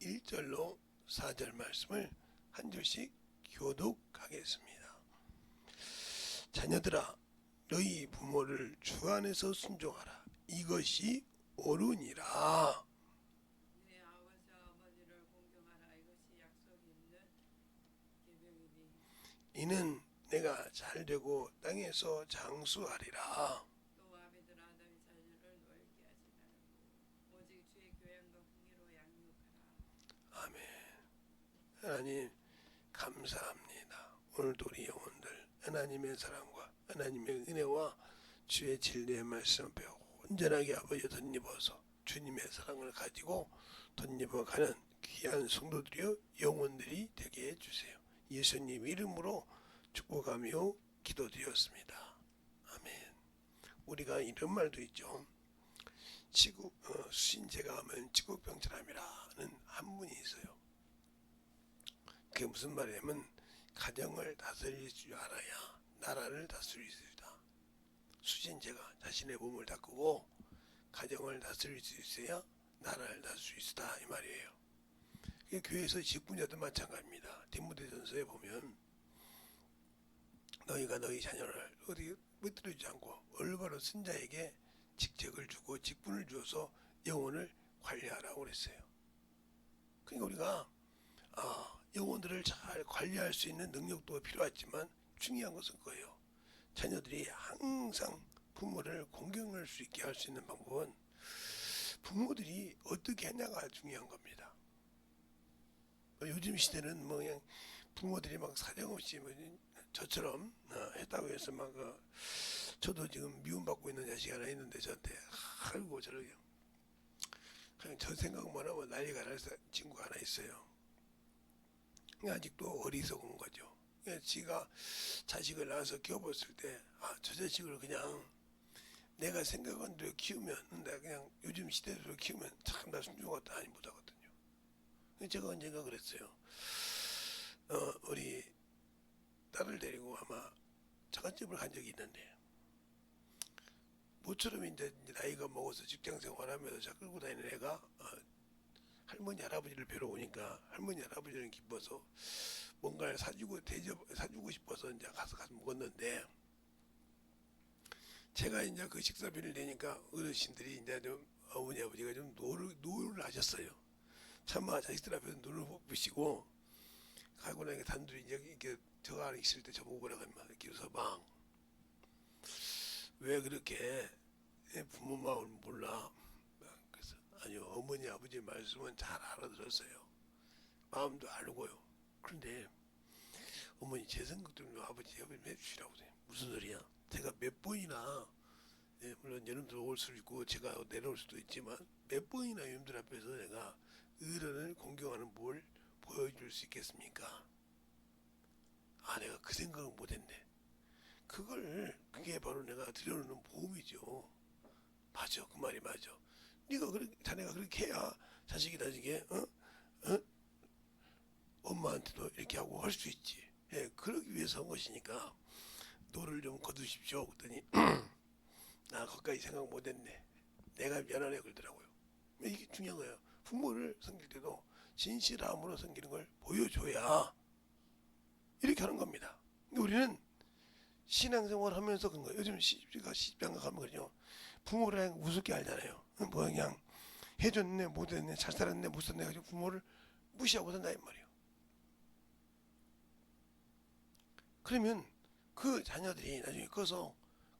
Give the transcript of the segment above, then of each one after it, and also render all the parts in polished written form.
1절로 4절 말씀을 한 절씩 교독하겠습니다. 자녀들아, 너희 부모를 주 안에서 순종하라. 이것이 옳으니라. 네 아버지와 어머니를 공경하라. 이것이 약속 있는 계명이니 이는 내가 잘되고 땅에서 장수하리라. 또 아비들 아들이 자녀를 놀게 하지 말고 오직 주의 교양과 공의로 양육하라. 아멘. 하나님 감사합니다. 오늘도 우리 영혼들 하나님의 사랑과 하나님의 은혜와 주의 진리의 말씀을 배우고 온전하게 아버지 덧입어서 주님의 사랑을 가지고 덧입어가는 귀한 성도들이여 영혼들이 되게 해주세요. 예수님 이름으로 축복하며 기도드렸습니다. 아멘. 우리가 이런 말도 있죠. 수신제가 하면 지국병철함이라는 한문이 있어요. 그게 무슨 말이냐면 가정을 다스릴 줄 알아야 나라를 다스릴 수 있다. 수신제가 자신의 몸을 닦고 가정을 다스릴 수 있어야 나라를 다스릴 수 있다 이 말이에요. 교회에서 직분자도 마찬가지입니다. 디모데전서에 보면 너희가 너희 자녀를 어디 끄트리지 않고 올바로 선자에게 직책을 주고 직분을 주어서 영혼을 관리하라고 그랬어요. 그러니까 우리가 영혼들을 잘 관리할 수 있는 능력도 필요하지만 중요한 것은 그거예요. 자녀들이 항상 부모를 공경할 수 있게 할 수 있는 방법은 부모들이 어떻게 하냐가 중요한 겁니다. 요즘 시대는 뭐 그냥 부모들이 막 사정없이 뭐 저처럼 했다고 해서 막 저도 지금 미움받고 있는 자식이 하나 있는데 저한테 아이고 저러게 그냥 저 생각만 하면 난리가 날 친구가 하나 있어요. 아직도 어리석은 거죠. 지가 자식을 낳아서 키워봤을 때 저 자식을 그냥 내가 생각한 대로 키우면 내가 그냥 요즘 시대대로 키우면 참 나 순종하다 아니 못하거든요. 제가 언젠가 그랬어요. 우리 딸을 데리고 아마 차갓집을 간 적이 있는데 모처럼 이제 나이가 먹어서 직장 생활하면서 차 끌고 다니는 애가 할머니 할아버지를 뵈러 오니까 할머니 할아버지는 기뻐서 뭔가를 사주고 싶어서 이제 가서 먹었는데 제가 이제 그 식사비를 내니까 어르신들이 이제 좀 어머니 아버지가 좀 노를 하셨어요. 차마 자식들 앞에서 노를 부시고 가고 나니까 단둘이 이제 이렇게 저 안에 있을 때 저보고 뭐라고 하면 기서방 왜 그렇게 부모 마음을 몰라? 그래서 아니요 어머니 아버지 말씀은 잘 알아들었어요. 마음도 알고요. 그런데 어머니 제 생각 좀 아버지 협의 좀 해주시라고 해요. 무슨 소리야? 제가 몇 번이나 물론 여러분들 올 수도 있고 제가 내려올 수도 있지만 몇 번이나 여러분들 앞에서 내가 어른을 공경하는 뭘 보여줄 수 있겠습니까? 내가 그 생각을 못했네. 그게 바로 내가 들여놓는 보험이죠. 맞아, 그 말이 맞아. 자네가 그렇게 해야 자식이 나중에 엄마한테도 이렇게 하고 할 수 있지. 그러기 위해서 한 것이니까 노를 좀 거두십시오. 그랬더니 나 거기까지 생각 못했네. 내가 미안하네 그러더라고요. 이게 중요한 거예요. 부모를 섬길 때도 진실함으로 섬기는 걸 보여줘야 이렇게 하는 겁니다. 우리는 신앙생활 하면서 그런 거예요. 요즘 시집장 가면 그러죠. 부모를 우습게 알잖아요. 뭐 그냥 해줬네 못했네 잘 살았네 못 살았네 가지고 부모를 무시하고 산다 이 말이에요. 그러면 그 자녀들이 나중에 커서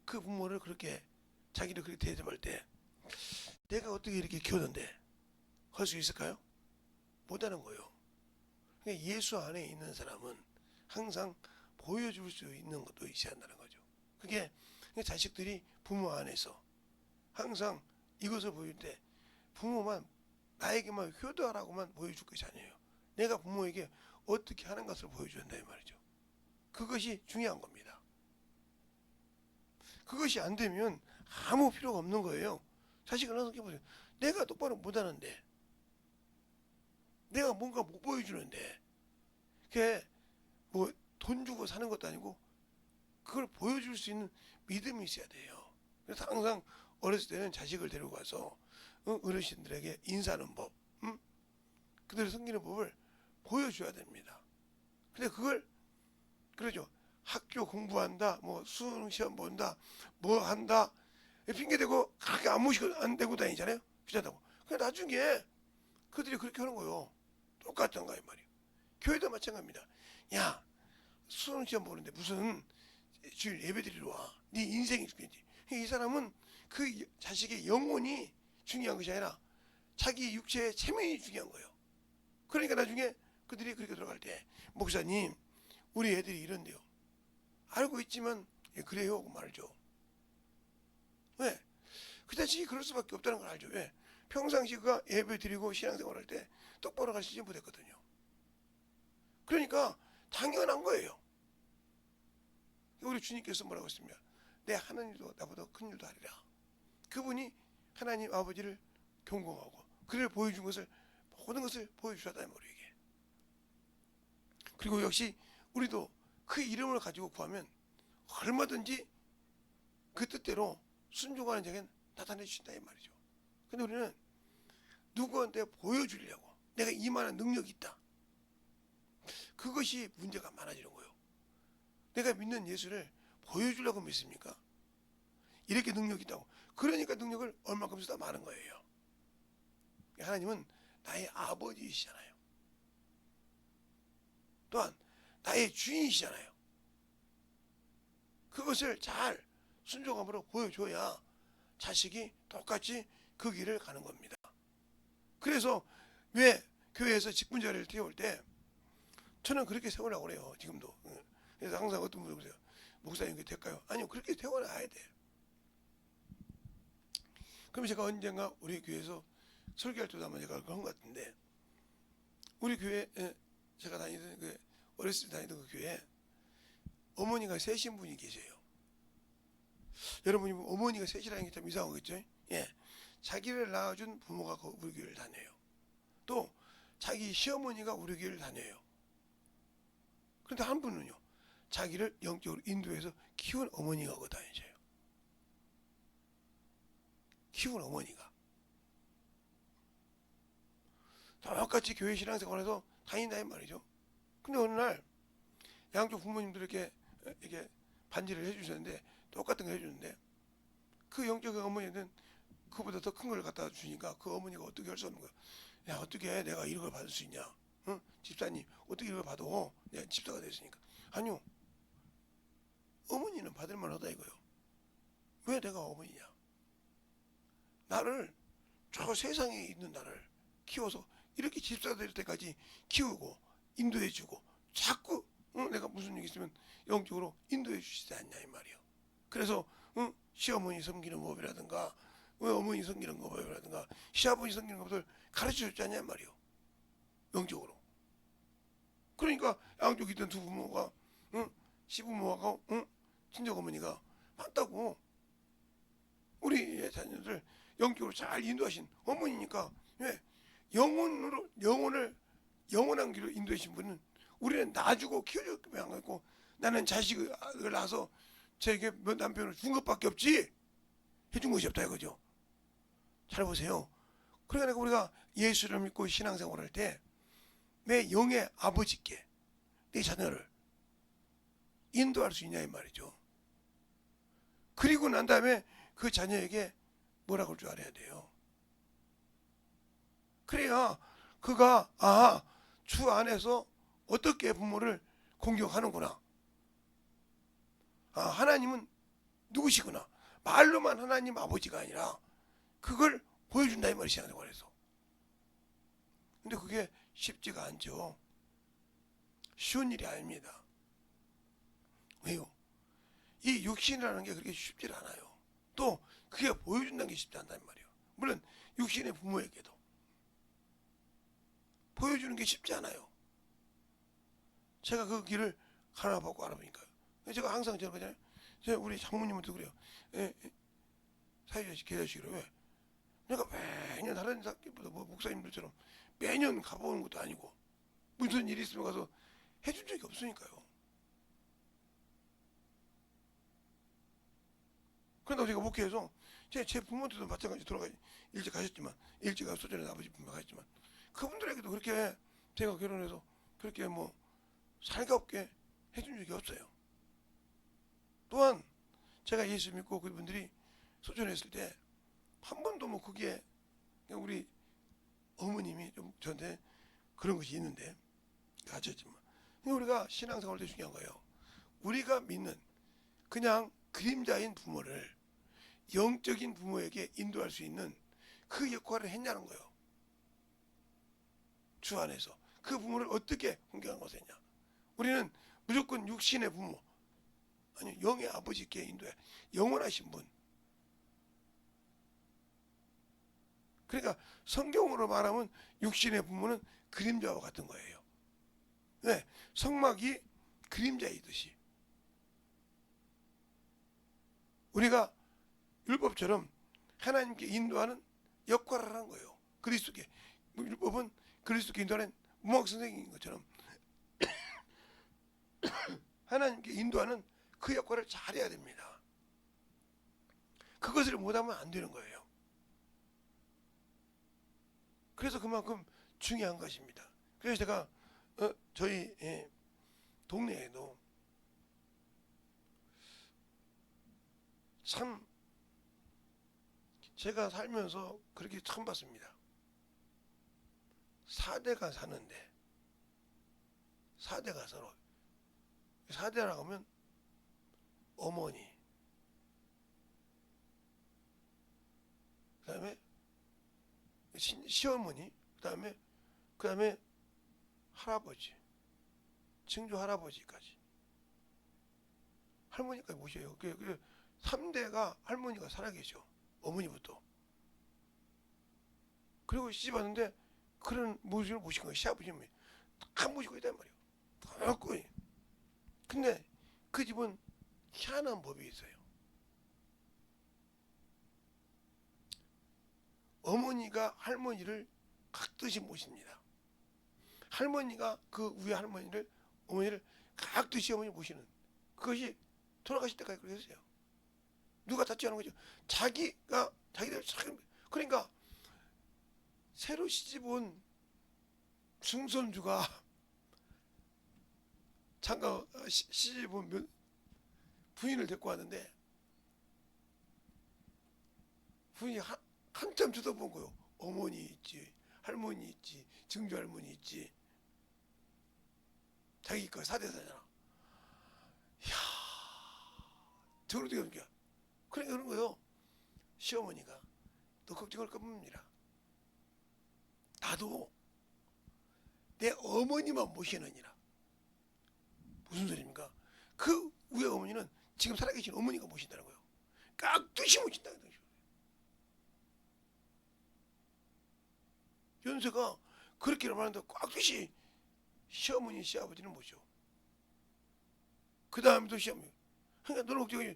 그 부모를 그렇게 자기를 그렇게 대접할 때 내가 어떻게 이렇게 키웠는데 할 수 있을까요? 못하는 거예요. 그러니까 예수 안에 있는 사람은 항상 보여줄 수 있는 것도 있어야 한다는 거죠. 그게 자식들이 부모 안에서 항상 이것을 보여줄 때 부모만 나에게만 효도하라고만 보여줄 것이 아니에요. 내가 부모에게 어떻게 하는 것을 보여줘야 한다 이 말이죠. 그것이 중요한 겁니다. 그것이 안 되면 아무 필요가 없는 거예요. 자식을 하나 생각해보세요. 내가 똑바로 못하는데 내가 뭔가 못 보여주는데 그게 뭐 돈 주고 사는 것도 아니고 그걸 보여줄 수 있는 믿음이 있어야 돼요. 그래서 항상 어렸을 때는 자식을 데리고 가서 어르신들에게 인사하는 법, 그들을 섬기는 법을 보여줘야 됩니다. 근데 그걸 그러죠. 학교 공부한다, 뭐 수능 시험 본다, 뭐 한다 핑계대고 그렇게 아무 시간 안 대고 다니잖아요. 귀찮다고. 근데 나중에 그들이 그렇게 하는 거요. 똑같은 거야 이 말이에요. 교회도 마찬가지입니다. 야, 수능 시험 보는데 무슨 주일 예배 드리러 와. 네 인생이 중요하지. 이 사람은 그 자식의 영혼이 중요한 것이 아니라 자기 육체의 체면이 중요한 거예요. 그러니까 나중에 그들이 그렇게 들어갈 때 목사님 우리 애들이 이런데요. 알고 있지만 예, 그래요 하고 말죠. 왜? 그 자식이 그럴 수밖에 없다는 걸 알죠. 왜? 평상시 그가 예배 드리고 신앙생활 할 때 똑바로 가시지 못했거든요. 그러니까 당연한 거예요. 우리 주님께서 뭐라고 했습니까? 내 하는 일도 나보다 큰 일도 하리라. 그분이 하나님 아버지를 경공하고 그를 보여준 것을 모든 것을 보여주셨다는 말이에요. 이게. 그리고 역시 우리도 그 이름을 가지고 구하면 얼마든지 그 뜻대로 순종하는 자에겐 나타내 주신다 이 말이죠. 근데 우리는 누구한테 보여주려고 내가 이만한 능력이 있다. 그것이 문제가 많아지는 거예요. 내가 믿는 예수를 보여주려고 믿습니까? 이렇게 능력이 있다고. 그러니까 능력을 얼마큼 쓰다 많은 거예요. 하나님은 나의 아버지이시잖아요. 또한 나의 주인이시잖아요. 그것을 잘 순종함으로 보여줘야 자식이 똑같이 그 길을 가는 겁니다. 그래서 왜 교회에서 직분자를 태울 때 저는 그렇게 세우려고 그래요. 지금도. 그래서 항상 어떤 분들 그래요. 목사님 그게 될까요? 아니요. 그렇게 태워놔야 돼. 그럼 제가 언젠가 우리 교회에서 설교할 때도 아마 제가 그런 것 같은데 우리 교회 제가 다니던 그 어렸을 때 다니던 그 교회에 어머니가 셋인 분이 계세요. 여러분이 어머니가 셋이라는 게 참 이상한 거겠죠? 예. 자기를 낳아준 부모가 우리 교회를 다녀요. 또 자기 시어머니가 우리 교회를 다녀요. 그런데 한 분은요. 자기를 영적으로 인도해서 키운 어머니가 그 다니셔요. 키운 어머니가. 똑같이 교회 신앙생활에서 다닌다 이 말이죠. 근데 어느 날 양쪽 부모님들에게 이렇게 반지를 해주셨는데 똑같은 걸 해주는데 그 영적인 어머니는 그보다 더 큰 걸 갖다 주니까 그 어머니가 어떻게 할 수 없는 거야. 야 어떻게 내가 이런 걸 받을 수 있냐. 응? 집사님 어떻게 이걸 받아. 내가 집사가 됐으니까. 아니요. 어머니는 받을 만하다 이거요. 왜 내가 어머니냐. 나를 저 세상에 있는 나를 키워서 이렇게 집사가 될 때까지 키우고 인도해주고 자꾸 내가 무슨 일 있으면 영적으로 인도해 주시지 않냐 이 말이요. 그래서 시어머니 섬기는 법이라든가 어머니 섬기는 법이라든가 시아버지 섬기는 법을 가르쳐 줬지 않냐 이 말이요. 영적으로. 그러니까 양쪽 있던 두 부모가 시부모하고 친정 어머니가 맞다고 우리 자녀들 영적으로 잘 인도하신 어머니니까 왜 영원한 길로 인도하신 분은 우리는 놔주고 키워주고 한 거고 나는 자식을 낳아서 제게 남편을 준 것밖에 없지 해준 것이 없다 이거죠. 잘 보세요. 그러니까 우리가 예수를 믿고 신앙생활할 때 내 영의 아버지께 내 자녀를 인도할 수 있냐 이 말이죠. 그리고 난 다음에 그 자녀에게 뭐라고 할 줄 알아야 돼요. 그래야 그가 주 안에서 어떻게 부모를 공경하는구나. 하나님은 누구시구나. 말로만 하나님 아버지가 아니라 그걸 보여준다 이 말이 신앙생활에서. 근데 그게 쉽지가 않죠. 쉬운 일이 아닙니다. 왜요? 이 육신이라는 게 그렇게 쉽지 않아요. 또 그게 보여준다는 게 쉽지 않단 말이에요. 물론 육신의 부모에게도 보여주는 게 쉽지 않아요. 제가 그 길을 알아보니까요. 제가 항상 저는 그냥 우리 장모님한테 그래요. 사회자식 계좌식으로 왜? 내가 매년 다른 사람보다 목사님들처럼 매년 가보는 것도 아니고 무슨 일이 있으면 가서 해준 적이 없으니까요. 그런다고 제가 목회해서 제 부모한테도 마찬가지 돌아가시 일찍 가셨지만 일찍 가서 소전에 아버지 분명 가셨지만 그분들에게도 그렇게 제가 결혼해서 그렇게 뭐 살갑게 해준 적이 없어요. 또한 제가 예수 믿고 그분들이 소천했을 때 한 번도 뭐 거기에 우리 어머님이 좀 저한테 그런 것이 있는데 가졌지만 우리가 신앙생활 때 중요한 거예요. 우리가 믿는 그냥 그림자인 부모를 영적인 부모에게 인도할 수 있는 그 역할을 했냐는 거예요. 주 안에서 그 부모를 어떻게 훈계한 것을 했냐. 우리는 무조건 육신의 부모 아니 영의 아버지께 인도해. 영원하신 분. 그러니까 성경으로 말하면 육신의 부모는 그림자와 같은 거예요. 왜? 성막이 그림자이듯이 우리가 율법처럼 하나님께 인도하는 역할을 하는 거예요. 그리스도께 율법은 그리스도께 인도하는 무학 선생인 것처럼 하나님께 인도하는 그 역할을 잘해야 됩니다. 그것을 못하면 안 되는 거예요. 그래서 그만큼 중요한 것입니다. 그래서 제가 저희 동네에도 참 제가 살면서 그렇게 처음 봤습니다. 4대가 사는데 4대가 서로 4대라고 하면 어머니 그 다음에 시어머니 그 다음에 할아버지 증조 할아버지까지 할머니까지 모셔요. 그 3대가 할머니가 살아계셔. 어머니부터. 그리고 시집 왔는데 그런 모습을 모신 거예요. 시아버님이 다 모시고 있단 말이에요. 다 거의. 근데 그 집은 희한한 법이 있어요. 어머니가 할머니를 각듯이 모십니다. 할머니가 그 위에 어머니를 각듯이 어머니 모시는 그것이 돌아가실 때까지 그렇게 했어요. 누가 닫지 않은 거죠. 자기들 그러니까 새로 시집 온 중손주가 잠깐 시집 온 부인을 데리고 왔는데 부인이 한참 쳐다본 거예요. 어머니 있지, 할머니 있지, 증조 할머니 있지. 자기 거 4대사잖아. 이야, 저걸 어떻게 하는 거야? 그러니까 그런 거요. 시어머니가 너 걱정할 거 없느니라. 나도 내 어머니만 모시느니라. 무슨 소리입니까? 그 위에 어머니는 지금 살아계신 어머니가 모신다는 거예요. 깍듯이 모신다는 거예요. 연세가 그렇게 말하는데 깍듯이 시어머니 시아버지는 모셔. 그 다음에도 시어머니. 그러니까 너는 걱정이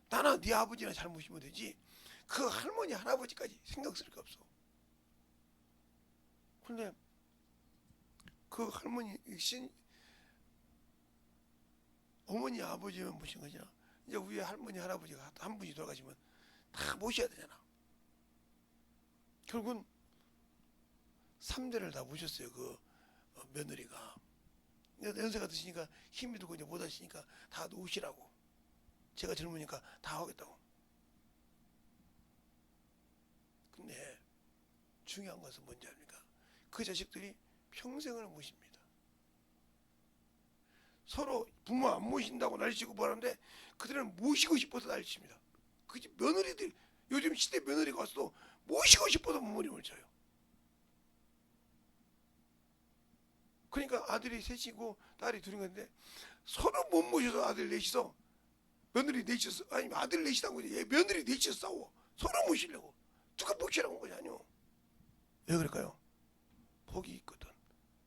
나나 네 아버지나 잘 모시면 되지 그 할머니 할아버지까지 신경 쓸 게 없어. 근데 그 할머니 어머니 아버지만 모신 거잖아. 이제 위에 할머니 할아버지가 한 분이 돌아가시면 다 모셔야 되잖아. 결국은 3대를 다 모셨어요. 그 며느리가. 연세가 드시니까 힘이 들고 이제 못 하시니까 다 놓으시라고. 제가 젊으니까 다 하겠다고. 근데 중요한 것은 뭔지 압니까? 그 자식들이 평생을 모십니다. 서로 부모 안 모신다고 날치고 뭐하는데 그들은 모시고 싶어서 날칩니다. 그 집 며느리들 요즘 시대 며느리가 왔어도 모시고 싶어서 몸부림을 쳐요. 그러니까 아들이 셋이고 딸이 둘인 건데 서로 못 모셔서 아들 넷이서 며느리 넷이서 아니면 아들 넷이라고 얘 며느리 넷이서 싸워. 서로 모시려고. 누가 모시라고 한 것이 아니오. 왜 그럴까요? 복이 있거든.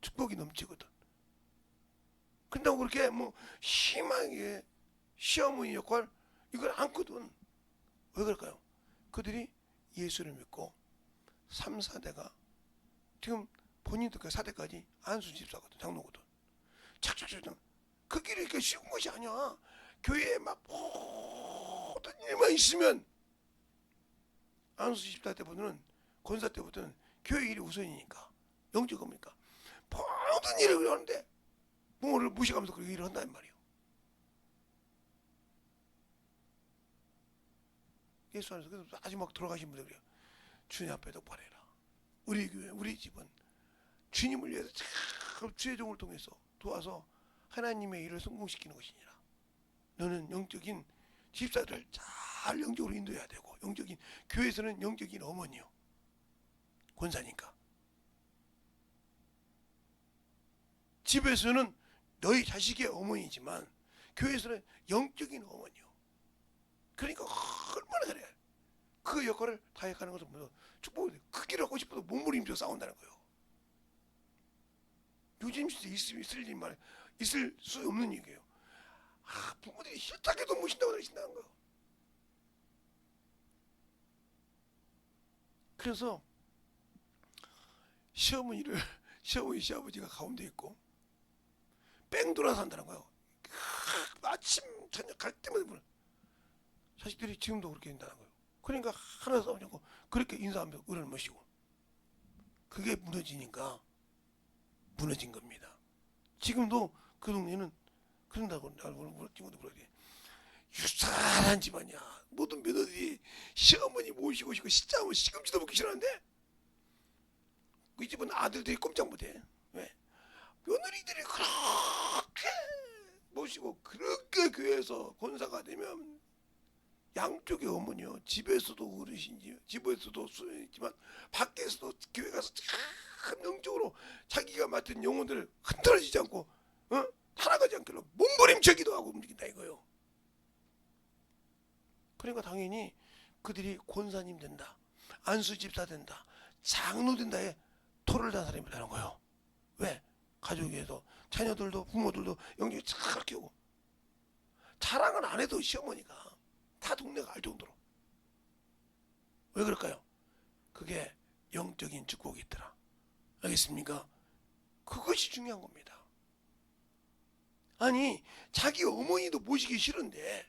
축복이 넘치거든. 근다고 그렇게 뭐 심하게 시어머니 역할 이걸 안거든. 왜 그럴까요? 그들이 예수를 믿고 3, 4대가 지금 본인도 그 4대까지 안수 집사거든. 장로거든. 착착착착. 그 길이 이렇게 쉬운 것이 아니야. 교회에 막 모든 일만 있으면 안수 집사 때보다는 권사 때보다는 교회 일이 우선이니까 영적 어머니까 모든 일을 하는데 부모를 무시하면서 그렇게 일을 한단 말이에요. 예수 안에서 그래서 아직 막 돌아가신 분들 그래요. 주님 앞에 똑바래라. 우리 교회, 우리 집은 주님을 위해서 참 주의 종을 통해서 도와서 하나님의 일을 성공시키는 것이니라. 너는 영적인 집사를 잘 영적으로 인도해야 되고, 영적인 교회에서는 영적인 어머니요, 권사니까. 집에서는 너희 자식의 어머니지만 교회에서는 영적인 어머니요. 그러니까 얼마나 잘해. 그 역할을 다해가는 것을 보면서 축복을 그 길을 하고 싶어도 몸부림쳐 싸운다는 거예요. 요즘 시대에 있을 일만 있을 수 없는 얘기예요. 부모들이 싫다해도 모신다고 그러신다는 거예요. 그래서 시어머니가 가운데 있고 뺑 돌아서 한다는 거예요. 아침 저녁 갈 때마다 자식들이 지금도 그렇게 된다는 거예요. 그러니까 하나 싸우지 않고 그렇게 인사하면서 의를 모시고, 그게 무너지니까 무너진 겁니다. 지금도 그 동네는 그런다고 친구도 그러지. 유사한 집안이야. 모든 며느리 시어머니 모시고 싶고 시장하면 시금치도 먹기 싫어하는데 그 집은 아들들이 꼼짝 못해. 왜? 며느리들이 그렇게 모시고 그렇게 교회에서 권사가 되면 양쪽의 어머니요, 집에서도 어르신지 집에서도 수행이지만 밖에서도 교회 가서 참 영적으로 자기가 맡은 영혼들을 흔들어지지 않고 타락하지 않기로 몸부림치기도 하고 움직인다 이거요. 그러니까 당연히 그들이 권사님 된다, 안수집사 된다, 장로 된다에 토를 단 사람이 되는 거예요. 왜? 가족에서 자녀들도 부모들도 영적이 잘 키우고, 자랑은 안 해도 시어머니가 다 동네가 알 정도로. 왜 그럴까요? 그게 영적인 축복이 있더라. 알겠습니까? 그것이 중요한 겁니다. 아니 자기 어머니도 모시기 싫은데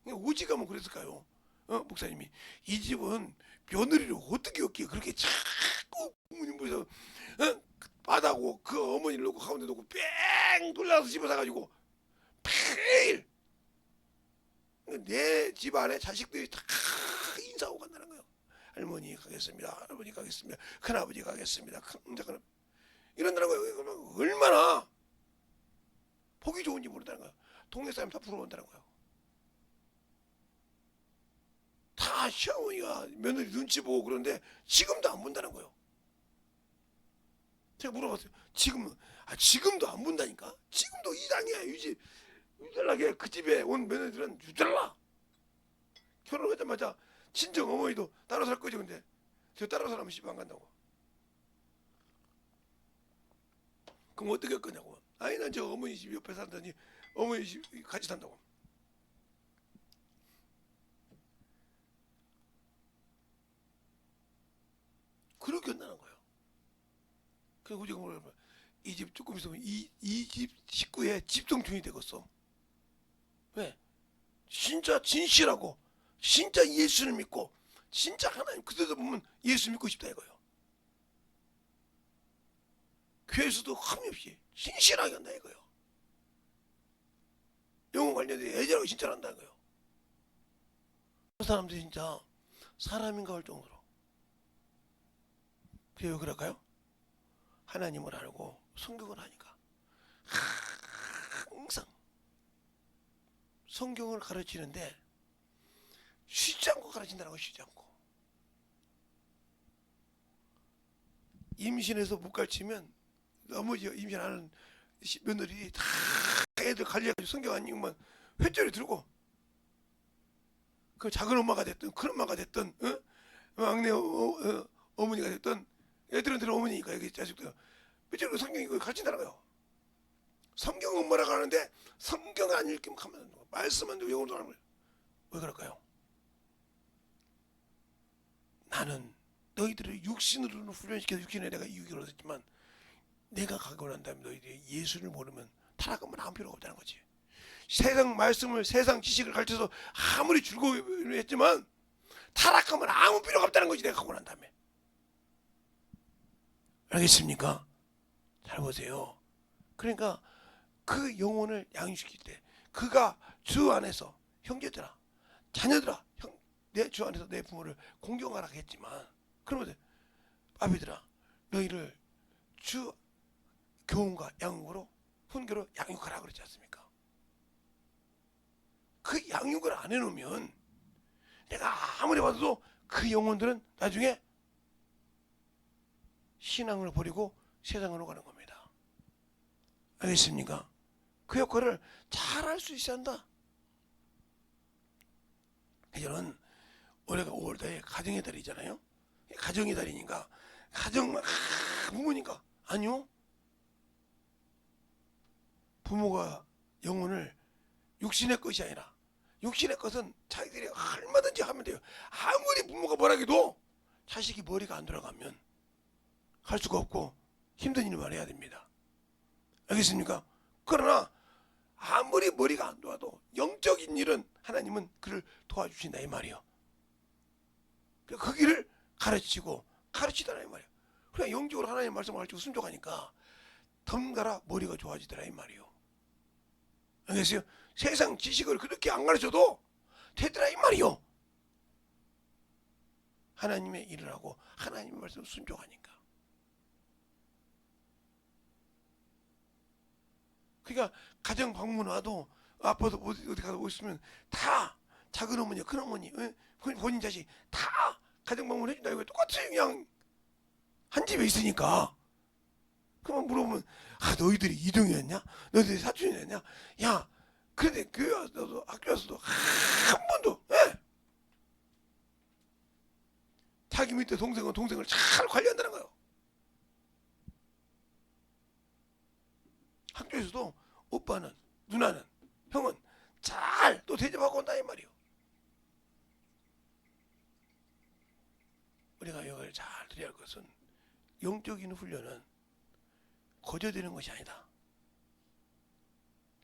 오지가면 그랬을까요? 목사님이 이 집은 며느리를 어떻게 얻기에 그렇게 자꾸 부모님 모셔서 바다고 그 어머니를 놓고 가운데 놓고 뺑 돌려서 집어사가지고 매일 내 집안에 자식들이 다 인사하고 간다는 거예요. 할머니 가겠습니다, 할아버지 가겠습니다, 큰아버지 가겠습니다, 큰아버지 이런다는 거예요. 얼마나 보기 좋은지 모른다는 거예요. 동네 사람 다 부러운다는 거예요. 다 시어머니가 며느리 눈치 보고 그런데 지금도 안 본다는 거예요. 제가 물어봤어요. 지금도 안 본다니까? 지금도 이상해. 유달나게 그 집에 온 며느리들은 유달나. 결혼하자마자 친정 어머니도 따로 살 거죠. 근데 저 따로 살면 집 안 간다고. 그럼 어떻게 할 거냐고. 아니 난 저 어머니 집 옆에 산다니 어머니 집 같이 산다고. 그렇게 한다는 거예요. 그래서 우리가 뭐라면 이 집 조금 있으면 이 집 식구의 집성충이 되겠어. 왜? 진짜 진실하고 진짜 예수를 믿고 진짜 하나님 그대로 보면 예수 믿고 싶다 이거예요. 교회에서도 흠이 없이 진실하게 한다 이거예요. 영혼 관련된 애절하고 진짜로 한다 이거예요. 그 사람들이 진짜 사람인가 할 정도로. 그게 왜 그럴까요? 하나님을 알고 성경을 하니까 항상 성경을 가르치는데 쉬지 않고 가르친다는 거. 쉬지 않고 임신해서 못 가르치면 나머지 임신하는 며느리들이 다 애들 관리해가지고 성경 안 읽으면 회초리 들고, 그 작은 엄마가 됐든 큰 엄마가 됐든 막내 어머니가 됐든 애들은 어머니니까 여기 자식들 회초리 성경 이거 가르친다는 거예요. 성경 엄마라고 하는데 성경 안 읽으면 가면 안 되고 말씀 안 되고 영어도 안 하는 거예요. 왜 그럴까요? 나는 너희들을 육신으로는 훈련시켜서 육신에 내가 이기로 했지만 내가 가고 난 다음에 너희들이 예수를 모르면 타락하면 아무 필요가 없다는 거지. 세상 말씀을 세상 지식을 가르쳐서 아무리 즐거워했지만 타락하면 아무 필요가 없다는 거지. 내가 가고 난 다음에. 알겠습니까? 잘 보세요. 그러니까 그 영혼을 양육시킬 때 그가 주 안에서 형제들아 자녀들아 내 주 안에서 내 부모를 공경하라 했지만 그러면 아비들아 너희를 주 교훈과 양육으로 훈계로 양육하라 그러지 않습니까? 그 양육을 안 해놓으면 내가 아무리 봐도 그 영혼들은 나중에 신앙을 버리고 세상으로 가는 겁니다. 알겠습니까? 그 역할을 잘 할 수 있어야 한다. 저는 올해가 5월달에 가정의 달이잖아요. 가정의 달이니까 가정만 부모니까 아니요. 부모가 영혼을 육신의 것이 아니라 육신의 것은 자기들이 얼마든지 하면 돼요. 아무리 부모가 뭐라 해도 자식이 머리가 안 돌아가면 할 수가 없고 힘든 일을 말해야 됩니다. 알겠습니까? 그러나 아무리 머리가 안 돌아도 영적인 일은 하나님은 그를 도와주신다 이 말이요. 그 길을 가르치고 가르치더라 이 말이요. 그냥 영적으로 하나님 말씀을 가르치고 순종하니까 덤가라 머리가 좋아지더라 이 말이요. 알겠어요? 세상 지식을 그렇게 안 가르쳐도 되더라 이 말이요. 하나님의 일을 하고 하나님의 말씀을 순종하니까. 그러니까 가정 방문 와도 아파도 어디 가서 오시면 다 작은 어머니 큰 어머니 본인 자식 다 가정 방문 해준다 이거 똑같이 그냥 한 집에 있으니까. 그만 물어보면 너희들이 이동이었냐? 너희들이 사촌이었냐? 야 그런데 교회 와서도 학교 와서도 한 번도 자기 밑에 동생은 동생을 잘 관리한다는 거예요. 학교에서도 오빠는 누나는 형은 잘 또 대접하고 온다 이 말이요. 우리가 이걸 잘 들어야 할 것은 영적인 훈련은 거저되는 것이 아니다.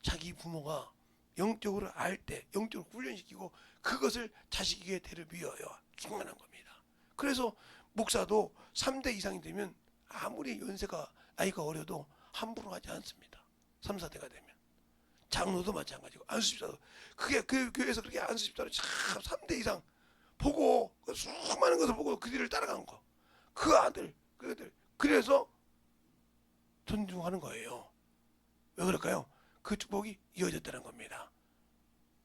자기 부모가 영적으로 알 때 영적으로 훈련시키고 그것을 자식에게 대를 비하여 충만한 겁니다. 그래서 목사도 3대 이상이 되면 아무리 연세가 나이가 어려도 함부로 하지 않습니다. 3, 4대가 되면. 장로도 마찬가지고 안수집사도 그게 그 교회에서 그렇게 안수집사를 참 3대 이상 보고 그 수많은 것을 보고 그 뒤를 따라간 거. 그 아들 그래서 존중하는 거예요. 왜 그럴까요? 그 축복이 이어졌다는 겁니다.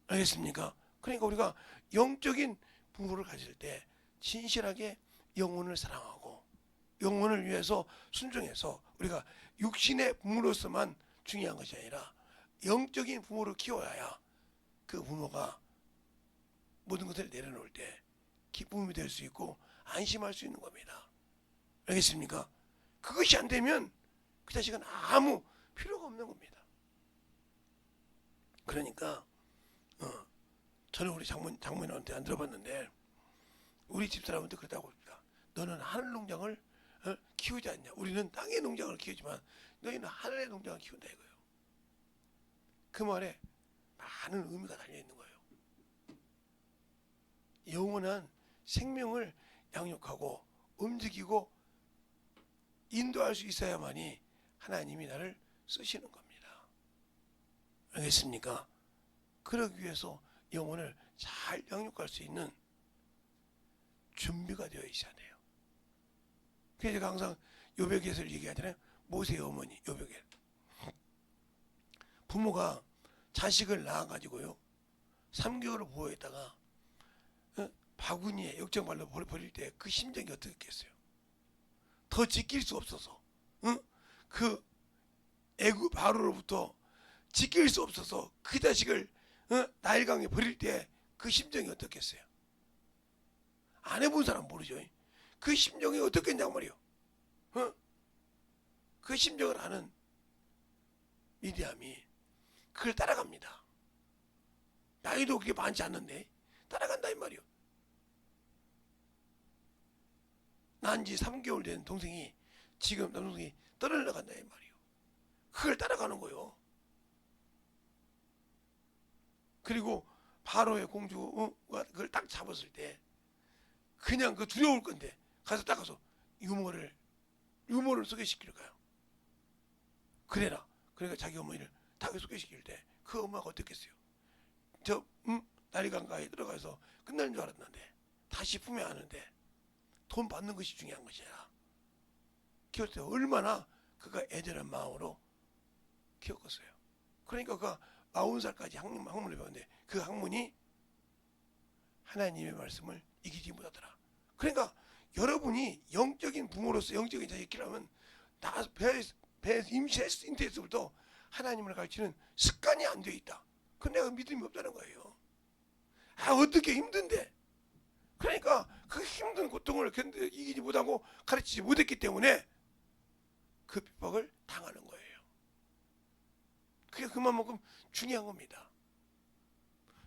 알겠습니까? 그러니까 우리가 영적인 부모를 가질 때 진실하게 영혼을 사랑하고 영혼을 위해서 순종해서 우리가 육신의 부모로서만 중요한 것이 아니라 영적인 부모를 키워야 그 부모가 모든 것을 내려놓을 때 기쁨이 될 수 있고 안심할 수 있는 겁니다. 알겠습니까? 그것이 안 되면 그 자식은 아무 필요가 없는 겁니다. 그러니까 저는 우리 장모님한테 안 들어봤는데 우리 집사람한테 그렇다고 합니다. 너는 하늘 농장을 키우지 않냐? 우리는 땅의 농장을 키우지만 너희는 하늘의 농장을 키운다 이거예요. 그 말에 많은 의미가 달려있는 거예요. 영원한 생명을 양육하고 움직이고 인도할 수 있어야만이 하나님이 나를 쓰시는 겁니다. 알겠습니까? 그러기 위해서 영혼을 잘 양육할 수 있는 준비가 되어 있어야 돼요. 그래서 제가 항상 요백에서 얘기하잖아요. 모세의 어머니 요백에 부모가 자식을 낳아가지고요 3개월을 보호했다가 바구니에 역정발로 버릴 때 그 심정이 어떻겠어요? 더 지킬 수 없어서 그 애굽 바로로부터 지킬 수 없어서 그 자식을 나일강에 버릴 때 그 심정이 어떻겠어요? 안 해본 사람 모르죠. 그 심정이 어떻겠냐고 말이요. 그 심정을 아는 미디암이 그걸 따라갑니다. 나이도 그게 많지 않는데 따라간다 이 말이요. 난 지 3개월 된 동생이 지금 남동생이 떠나려 간다 이 말이요. 그걸 따라가는 거요. 그리고 바로의 공주가 그걸 딱 잡았을 때 그냥 그 두려울 건데 가서 딱 가서 유모를 유모를 소개시킬 거야. 그래라. 그러니까 자기 어머니를 다 소개시킬 때 그 엄마가 어떻겠어요? 저 나리강가에 들어가서 끝나는 줄 알았는데 다시 품에안는데 돈 받는 것이 중요한 것이야. 키웠을 때 얼마나 그가 애절한 마음으로 키웠겠어요. 그러니까 그가 40살까지 학문을 배웠는데 그 학문이 하나님의 말씀을 이기지 못하더라. 그러니까 여러분이 영적인 부모로서 영적인 자식을 키우려면 다 배에서 임신했을 때부터 하나님을 가르치는 습관이 안 되어 있다. 그건 내가 믿음이 없다는 거예요. 어떻게 힘든데. 그러니까 그 힘든 고통을 이기지 못하고 가르치지 못했기 때문에 그 핍박을 당하는 거예요. 그게 그만큼 중요한 겁니다.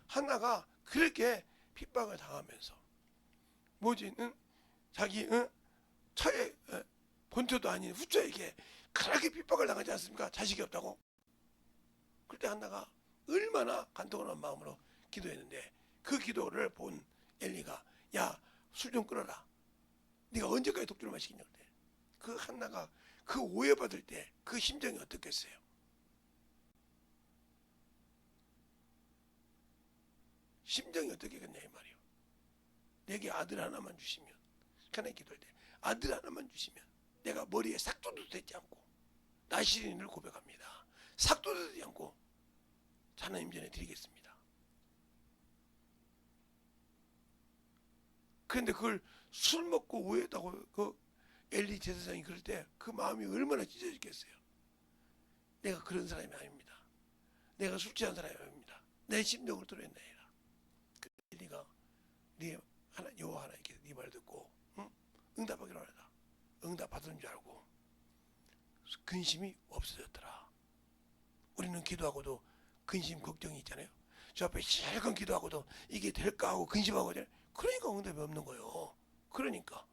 한나가 그렇게 핍박을 당하면서 자기 처의 본처도 아닌 후처에게 그렇게 핍박을 당하지 않습니까? 자식이 없다고. 그때 한나가 얼마나 간통한 마음으로 기도했는데 그 기도를 본 엘리가 야, 술 좀 끊어라. 네가 언제까지 독주를 마시겠냐. 그 한나가 그 오해받을 때 그 심정이 어떻겠어요? 심정이 어떻겠냐 이 말이요. 내게 아들 하나만 주시면, 하나님 기도할 때 아들 하나만 주시면 내가 머리에 삭도도 되지 않고 나시린을 고백합니다. 삭도도 되지 않고 하나님 전에 드리겠습니다. 그런데 그걸 술 먹고 오해했다고 그 엘리 제사장이 그럴 때 그 마음이 얼마나 찢어졌겠어요. 내가 그런 사람이 아닙니다. 내가 술 취한 사람이 아닙니다. 내 심정을 드러낸다니라. 그 엘리가 여호와 하나님께서 네 말 듣고 응답하기로 하다. 응답받은 줄 알고 근심이 없어졌더라. 우리는 기도하고도 근심 걱정이 있잖아요. 저 앞에 실컷 기도하고도 이게 될까 하고 근심하고 그러니까 응답이 없는 거예요. 그러니까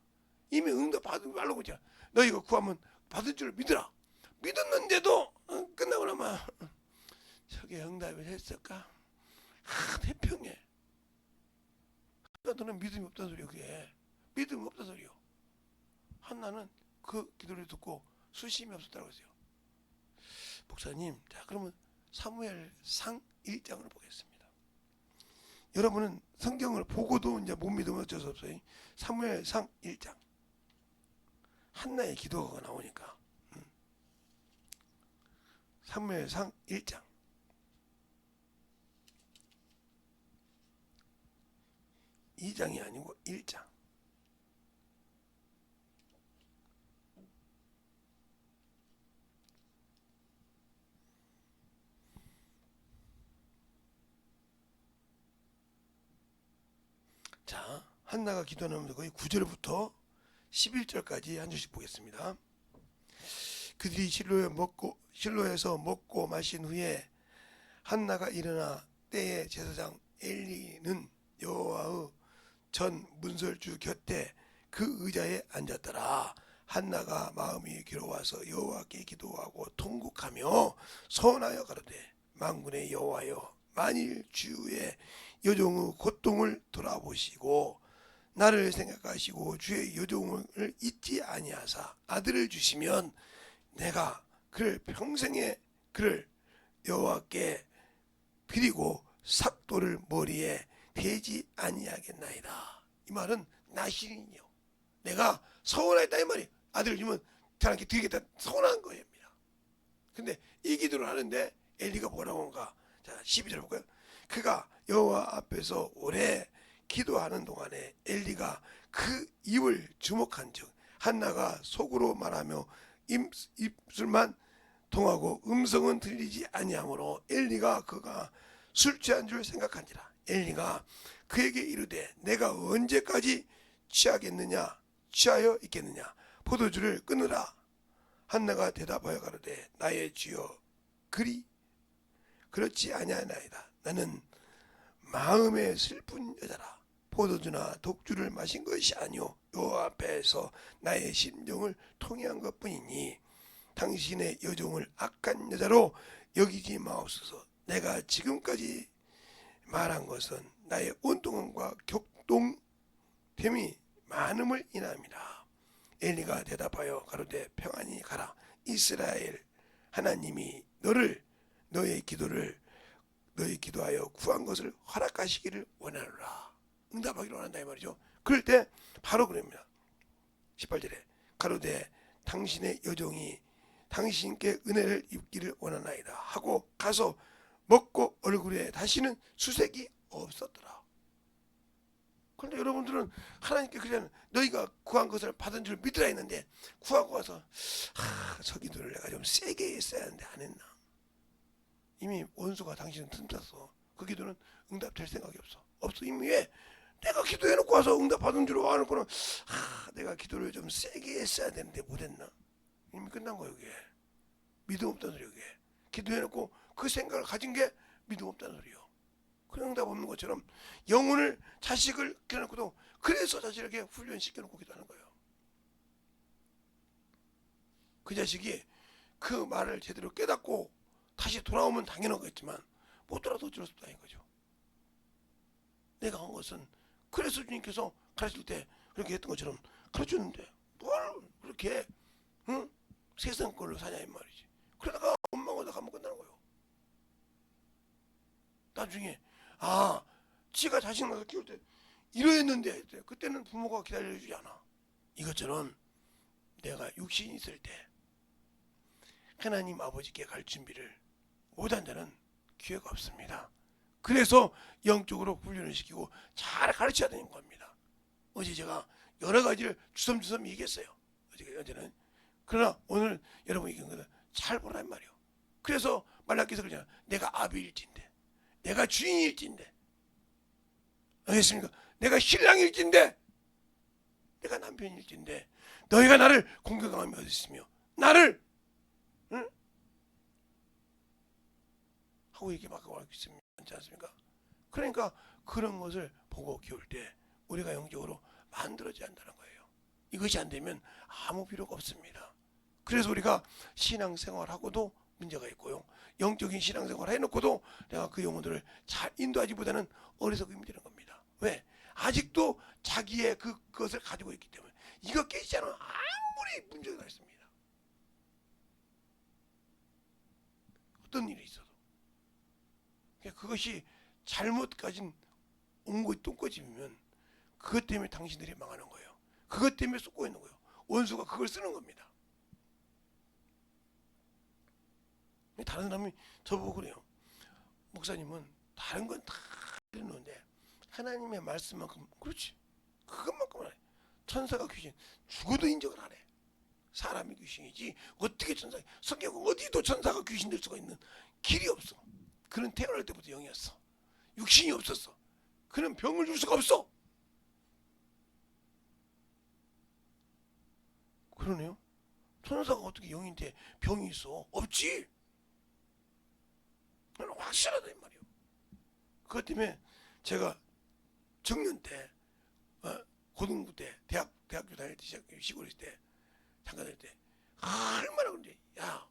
이미 응답 받은 말로 그냥 너희가 구하면 받은 줄 믿으라. 믿었는데도 끝나고 나면 저게 응답이 됐을까? 태평해. 너는 믿음이 없다는 소리야. 그게 믿음이 없다는 소리요. 한나는 그 기도를 듣고 수심이 없었다고 했어요. 목사님, 자 그러면 사무엘상 1장을 보겠습니다. 여러분은 성경을 보고도 이제 못 믿으면 어쩔 수 없어요. 사무엘상 1장. 한나의 기도가 나오니까. 사무엘상 1장. 2장이 아니고 1장. 자, 한나가 기도하면서 거의 9절부터 11절까지 한 줄씩 보겠습니다. 그들이 실로에서 먹고 마신 후에 한나가 일어나 때에 제사장 엘리는 여호와의 전 문설주 곁에 그 의자에 앉았더라. 한나가 마음이 괴로워서 여호와께 기도하고 통곡하며 서원하여 가로되 만군의 여호와여, 만일 주의 여종의 고통을 돌아보시고 나를 생각하시고 주의 여종을 잊지 아니하사 아들을 주시면 내가 그를 평생에 그를 여호와께 드리고 삭도를 머리에 대지 아니하겠나이다. 이 말은 나시린이요. 내가 서운하다 이 말이. 아들을 주면 저한테 드리겠다 서운한 거입니다. 근데 이 기도를 하는데 엘리가 뭐라고 한가? 자 12절 볼까요? 그가 여호와 앞에서 오래 기도하는 동안에 엘리가 그 입을 주목한즉 한나가 속으로 말하며 입술만 통하고 음성은 들리지 아니하므로 엘리가 그가 술 취한 줄 생각하니라. 엘리가 그에게 이르되 내가 언제까지 취하여 있겠느냐? 포도주를 끊으라. 한나가 대답하여 가로되 나의 주여 그렇지 아니하나이다. 나는 마음에 슬픈 여자라. 포도주나 독주를 마신 것이 아니오 여호와 앞에서 나의 심정을 통해한 것뿐이니 당신의 여종을 악한 여자로 여기지 마옵소서. 내가 지금까지 말한 것은 나의 온동함과 격동됨이 많음을 인함이라. 엘리가 대답하여 가로되 평안히 가라. 이스라엘 하나님이 너의 기도하여 구한 것을 허락하시기를 원하노라. 응답하기를 원한다 이 말이죠. 그럴 때 바로 그럽니다. 18절에 가로되 당신의 여종이 당신께 은혜를 입기를 원하나이다 하고 가서 먹고 얼굴에 다시는 수색이 없었더라. 그런데 여러분들은 하나님께 그냥 너희가 구한 것을 받은 줄 믿으라 했는데 구하고 와서 저 기도를 내가 좀 세게 했어야 하는데 안 했나. 이미 원수가 당신은 틈탔어. 그 기도는 응답될 생각이 없어. 이미 왜 내가 기도해놓고 와서 응답받은 줄 아는거는 내가 기도를 좀 세게 했어야 되는데 못했나. 이미 끝난 거예요. 이게 믿음 없다는 소리예요. 이게 기도해놓고 그 생각을 가진 게 믿음 없다는 소리예요. 그런 응답 없는 것처럼 영혼을 자식을 기도해놓고도 그래서 자식에게 훈련시켜놓고 기도하는 거예요. 그 자식이 그 말을 제대로 깨닫고 다시 돌아오면 당연하겠지만 못 돌아도 어쩔 수 없다는 거죠. 내가 한 것은 그래서 주님께서 가르칠 때 그렇게 했던 것처럼 가르쳤는데 뭘 그렇게 세상 걸로 사냐 이 말이지. 그러다가 원망하다 가면 끝나는 거예요. 나중에 지가 자식 낳아서 키울 때 이러했는데 그때는 부모가 기다려주지 않아. 이것처럼 내가 육신이 있을 때 하나님 아버지께 갈 준비를 못한 자는 기회가 없습니다. 그래서 영적으로 훈련을 시키고 잘 가르쳐야 되는 겁니다. 어제 제가 여러 가지를 주섬주섬 얘기했어요. 어제는. 그러나 오늘 여러분이 얘기한 거는 잘 보란 말이에요. 그래서 말라기서 그러잖아. 내가 아비일진데, 내가 주인일진데, 알겠습니까? 내가 신랑일진데, 내가 남편일진데, 너희가 나를 공격하며 어디 있으며 나를 하고 이렇게 막 하고 있습니다. 않지 않습니까? 그러니까 그런 것을 보고 키울 때 우리가 영적으로 만들어져야 한다는 거예요. 이것이 안 되면 아무 필요가 없습니다. 그래서 우리가 신앙생활하고도 문제가 있고요. 영적인 신앙생활 해놓고도 내가 그 영혼들을 잘 인도하지보다는 어리석음이 되는 겁니다. 왜? 아직도 자기의 그것을 가지고 있기 때문에 이거 깨지지 않으면 아무리 문제가 있습니다. 어떤 일이 있어도 그것이 잘못 가진 옹고 똥꼬집이면 그것 때문에 당신들이 망하는 거예요. 그것 때문에 쏟고 있는 거예요. 원수가 그걸 쓰는 겁니다. 다른 사람이 저보고 그래요. 목사님은 다른 건 다 해놓는데 하나님의 말씀만큼 그렇지. 그것만큼은 안 해. 천사가 귀신 죽어도 인정을 안 해. 사람이 귀신이지 어떻게 천사가 성경 어디도 천사가 귀신 될 수가 있는 길이 없어. 그는 태어날 때부터 영이었어. 육신이 없었어. 그는 병을 줄 수가 없어. 그러네요. 천사가 어떻게 영인데 병이 있어? 없지. 나는 확실하다 이 말이에요. 그것 때문에 제가 청년 때, 고등부 때, 대학교 다닐 때, 시골에 있을 때, 잠깐 다닐 때 얼마나 그런지 야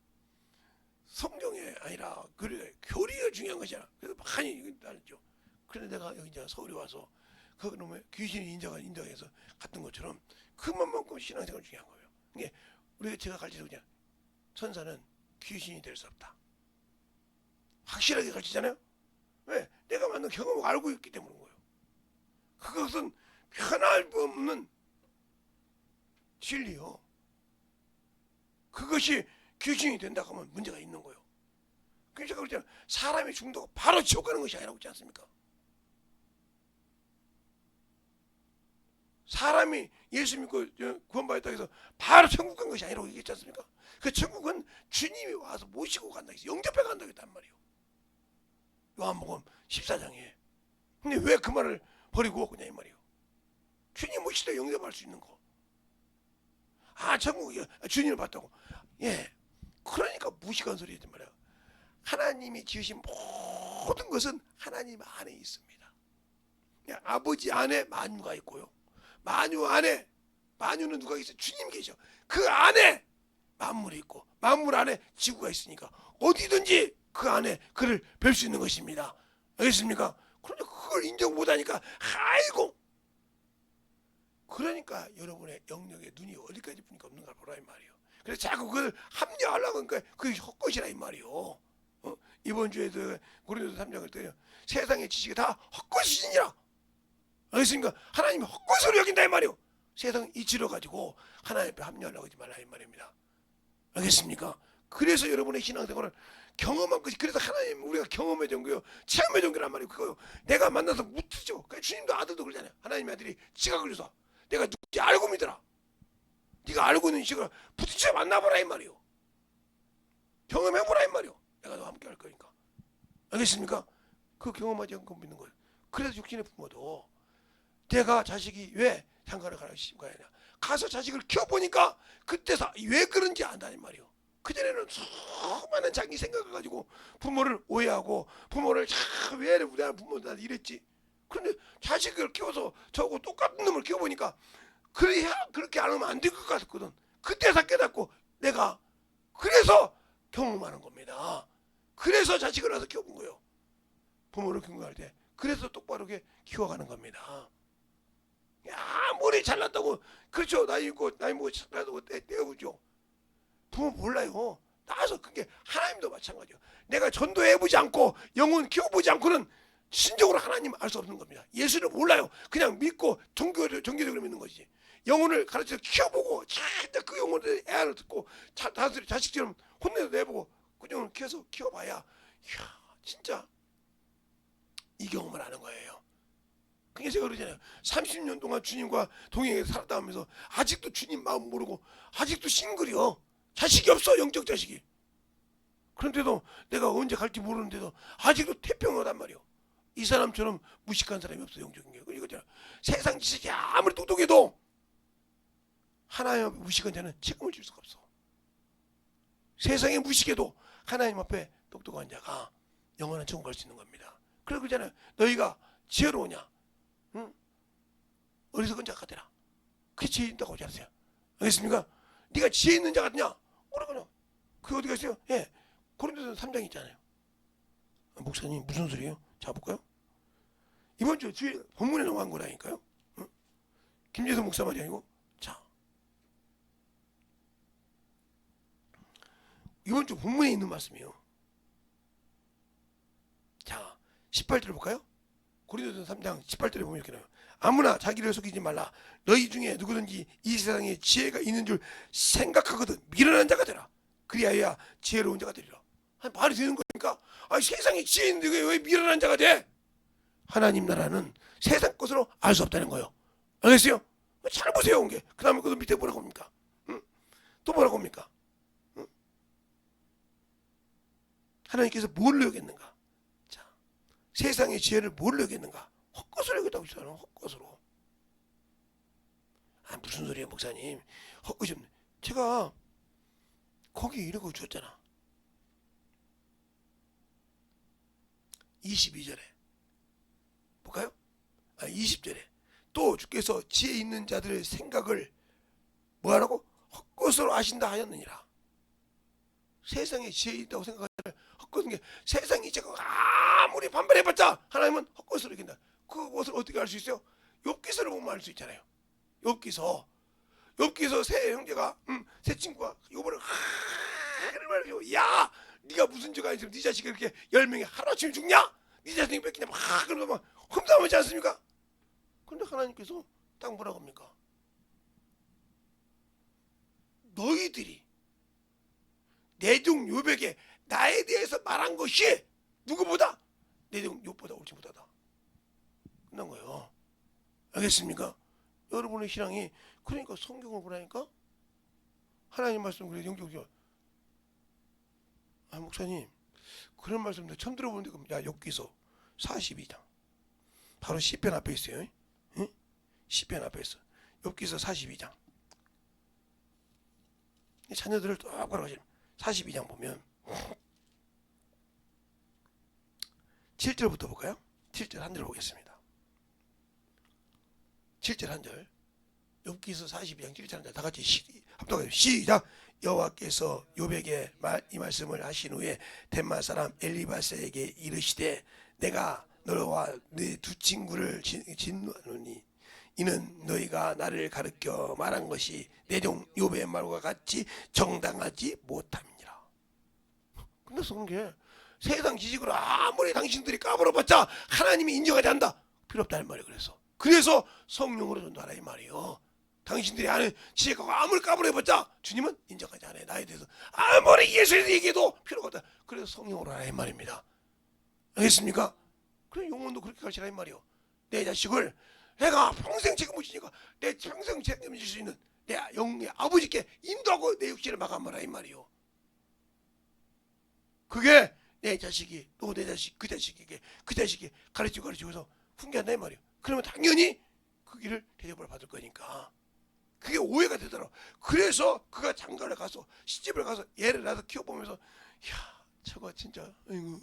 성경이 아니라 그래 교리가 중요한 것이야. 그래서 많이 다녔죠. 그런데 내가 여기 이제 서울에 와서 그 놈의 귀신이 인정해서 갔던 것처럼 그만큼 신앙생활 중요한 거예요. 이게 우리가 제가 가르치는 그냥 천사는 귀신이 될 수 없다. 확실하게 가르치잖아요. 왜? 내가 만든 경험을 알고 있기 때문인 거예요. 그것은 변할 수 없는 진리요. 그것이 귀신이 된다고 하면 문제가 있는 거예요. 그래서 제가 그랬잖아요. 사람이 죽는다고 바로 지옥 가는 것이 아니라고 했지 않습니까? 사람이 예수 믿고 구원받았다 해서 바로 천국 간 것이 아니라고 얘기했지 않습니까? 그 천국은 주님이 와서 모시고 간다 해서 영접해 간다고 했단 말이에요. 요한복음 14장에. 근데 왜 그 말을 버리고 그냥 이 말이에요. 주님 모시다 영접할 수 있는 거. 천국이 주님을 봤다고. 예. 그러니까 무식한 소리 하지 말이야. 하나님이 지으신 모든 것은 하나님 안에 있습니다. 아버지 안에 만유가 있고요. 만유 안에 만유는 누가 있어요? 주님 계셔. 그 안에 만물이 있고 만물 안에 지구가 있으니까 어디든지 그 안에 그를 뵐 수 있는 것입니다. 알겠습니까? 그런데 그걸 인정 못하니까 아이고 그러니까 여러분의 영역의 눈이 어디까지 보니까 없는가 보라 이 말이에요. 그래서 자꾸 그걸 합리화하려고 하니까 그게 헛것이라 이 말이에요. 이번 주에도 고린도서 3장을 때요. 세상의 지식이 다 헛것이니라. 알겠습니까? 하나님이 헛것으로 여긴다 이 말이에요. 세상 이치로 가지고 하나님 앞에 합리화하려고 하지 말라 이 말입니다. 알겠습니까? 그래서 여러분의 신앙생활은 경험한 것이, 그래서 하나님 우리가 경험의 종교요, 체험의 종교란 말이에요. 그거요. 내가 만나서 묻죠. 그러니까 주님도 아들도 그러잖아요. 하나님의 아들이 지각을 해서 내가 누군지 알고 믿어라. 네가 알고 있는 식으로 부딪혀 만나보라 이 말이에요. 경험해보라 이 말이에요. 내가 너와 함께 할 거니까. 알겠습니까? 그 경험하지 않고 믿는 거예요. 그래서 육신의 부모도 내가 자식이 왜 상가를 가냐 가서 자식을 키워보니까 그때서 왜 그런지 안다는 말이에요. 그전에는 수많은 자기 생각을 가지고 부모를 오해하고 부모를 왜 우리 부모들 이랬지. 그런데 자식을 키워서 저하고 똑같은 놈을 키워보니까 그렇게 안 하면 안 될 것 같았거든. 그때서 깨닫고 내가 그래서 경험하는 겁니다. 그래서 자식을 낳아서 키워본 거예요. 부모를 경험할 때 그래서 똑바르게 키워가는 겁니다. 야, 머리 잘났다고 그렇죠. 나이 있고 나이 먹고 잘났다고 떼어보죠. 부모 몰라요. 나와서 그게 하나님도 마찬가지예요. 내가 전도해보지 않고 영혼 키워보지 않고는 신적으로 하나님 알 수 없는 겁니다. 예수를 몰라요. 그냥 믿고 정교적으로 믿는 것이지. 영혼을 가르쳐 키워보고 진짜 그 영혼을 애를 듣고 자식처럼 혼내도 내보고 그 영혼을 키워봐야 이야 진짜 이 경험을 하는 거예요. 그게 제가 그러잖아요. 30년 동안 주님과 동행해서 살았다 하면서 아직도 주님 마음 모르고 아직도 싱글이요. 자식이 없어. 영적 자식이. 그런데도 내가 언제 갈지 모르는데도 아직도 태평하단 말이요. 이 사람처럼 무식한 사람이 없어. 영적인 게. 이거잖아. 세상 지식이 아무리 똑똑해도 하나님 앞에 무식한 자는 책임을 질 수가 없어. 세상에 무식해도 하나님 앞에 똑똑한 자가 영원한 천국 갈 수 있는 겁니다. 그래서 그러잖아요. 너희가 지혜로우냐? 응? 어리석은 자가 되라. 그게 지혜 있다고 하지 않았어요? 알겠습니까? 네가 지혜 있는 자 같냐? 오라거나. 그게 어디 갔어요? 예, 고린도서 3장 있잖아요. 목사님 무슨 소리예요? 자 볼까요? 이번 주 주에 본문에 나온 거라니까요. 응? 김재성 목사 말이 아니고. 자, 이번 주 본문에 있는 말씀이에요. 자, 18절을 볼까요? 고린도서 3장 18절에 보면 이렇게 나와요. 아무나 자기를 속이지 말라. 너희 중에 누구든지 이 세상에 지혜가 있는 줄 생각하거든 미련한 자가 되라. 그리하여 지혜로운 자가 되리라. 말이 되는 거니까. 세상에 지혜 있는데 왜 미련한 자가 돼? 하나님 나라는 세상 것으로 알 수 없다는 거예요. 알겠어요? 잘 보세요. 온 게. 그 다음에 그 밑에 뭐라고 합니까? 응? 또 뭐라고 합니까? 응? 하나님께서 뭘 여겼는가? 자, 세상의 지혜를 뭘 여겼는가? 헛것으로 여겼다고 했잖아요. 헛것으로. 무슨 소리예요 목사님? 헛것이 없네. 제가 거기 이러고 줬잖아. 22절에 볼까요? 20절에 또 주께서 지혜 있는 자들의 생각을 뭐하라고? 헛것으로 아신다 하였느니라. 세상에 지혜 있다고 생각하는 헛것인 게 세상이 제가 아무리 반발해봤자 하나님은 헛것으로 이긴다. 그것을 어떻게 알 수 있어요? 욥기서를 보면 알 수 있잖아요. 욥기서 세 형제가 세 친구가 욥을 말이죠. 야, 네가 무슨 죄가 있으면 네 자식이 이렇게 10명이 하루아침에 죽냐? 네 자식이 뺏기냐? 막 그러면서 막 험담하지 않습니까? 그런데 하나님께서 딱 뭐라고 합니까? 너희들이 내중 욥에게 나에 대해서 말한 것이 누구보다 내중 욥보다 옳지 못하다. 끝난 거예요. 알겠습니까? 여러분의 신앙이 그러니까 성경을 보라니까 하나님 말씀 그래 영적이요. 목사님 그런 말씀도 처음 들어보는데 그럼 야 욥기서 42장 바로 시편 앞에 있어요. 응? 시편 앞에 있어. 욥기서 42장. 자녀들을 똑바로 하시면 42장 보면 7절부터 볼까요? 7절 한 절 보겠습니다. 7절 한 절. 욥기서 42장 7절 한 절 다 같이 합독하여 시작. 여호와께서 욥에게 이 말씀을 하신 후에 덴마 사람 엘리바스에게 이르시되 내가 너와 네 두 친구를 진노하노니 이는 너희가 나를 가르쳐 말한 것이 내 종 욥의 말과 같이 정당하지 못함이니라. 근데 그런 게 세상 지식으로 아무리 당신들이 까불어봤자 하나님이 인정하지 않는다. 필요 없다는 말이에요. 그래서 성령으로 전도하라 이 말이에요. 당신들이 아는 지식하고 아무리 까불어봤자 주님은 인정하지 않아요. 나에 대해서 아무리 예수에 대해 얘기해도 필요가 없다. 그래서 성령으로 하라 이 말입니다. 알겠습니까? 그래 영혼도 그렇게 가르치라 이 말이에요. 내 자식을 내가 평생 책임을 지니까 내 평생 책임을 질 수 있는 내 영의 아버지께 인도하고 내 육신을 막아말라 이 말이에요. 그게 내 자식이 또 내 자식 그 자식이 가르치고서 훈계한다 이 말이에요. 그러면 당연히 그 길을 대접을 받을 거니까 그게 오해가 되더라고. 그래서 그가 장가를 가서 시집을 가서 애를 낳아서 키워보면서 야 저거 진짜 아이고